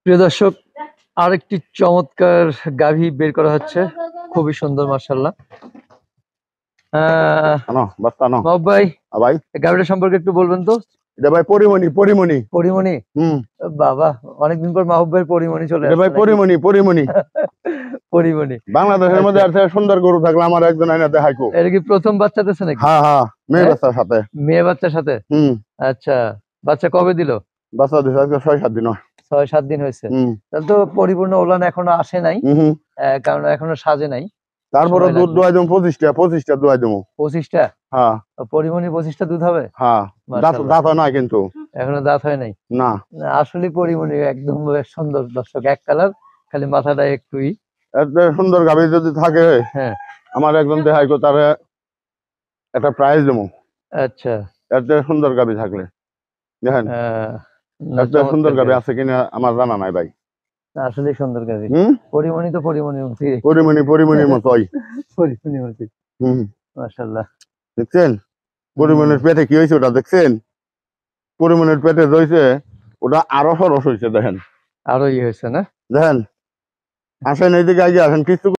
প্রিয় দর্শক, আরেকটি চমৎকার গাভী বের করা হচ্ছে, খুবই সুন্দর মাশাআল্লাহ। আনো বাচ্চা আনো মাহবুব ভাই, ভাই, এই গাভীটা সম্পর্কে একটু বলবেন তো। এটা ভাই পরিমণি পরিমণি পরিমণি? বাবা, অনেকদিন পর মাহবুব ভাই পরিমণি চলে এটা আসছে ভাই নাকি? পরিমণি পরিমণি পরিমণি বাংলাদেশের মধ্যে আর থেকে সুন্দর গরু থাকলে আমার একজন আইনা দেখাইকো। এটা কি প্রথম বাচ্চা দিচ্ছে নাকি? হ্যাঁ হ্যাঁ, মেয়ে বাচ্চার সাথে। মেয়ে বাচ্চার সাথে? আচ্ছা, বাচ্চা কবে দিল? বাচ্চা দিছে আজকে 6-7 দিন। 6-7 দিন হয়েছে। তাহলে তো পরিপূর্ণ ওলান এখনো আসে নাই, কারণ এখনো সাজে নাই। তারপরে দুধ দোয়াই দেবো 25টা দোয়াই দেবো। 25টা? হ্যাঁ। পরিমণি 25টা দুধ হবে? হ্যাঁ, দাঁত হয় না কিন্তু এখনো দাঁত হয় নাই। না আসলে পরিমণি একদম সুন্দর দর্শক, এক কালার, খালি মাথাটা একটুই। এত সুন্দর গাভী যদি থাকে, হ্যাঁ, আমার একজন দেখাইকো, তারে একটা প্রাইজ দেবো। আচ্ছা, এত সুন্দর গাভী থাকলে দেখেন। এত সুন্দর গাভী আছে কিনা আমার জানা নাই ভাই। আসলে সুন্দর গাভী। পরিমণি তো পরিমণির মতো, পরিমণির মতোই। পরিমণির মতো। মাশাআল্লাহ, দেখছেন পরিমণির পেটে কি হয়েছে ওটা দেখছেন? পরিমণির পেটে রয়েছে ওটা আরো সরস হয়েছে, দেখেন আরো ইয়ে হয়েছে না? দেখেন। আসেন এইদিকে আগে আসেন কিছু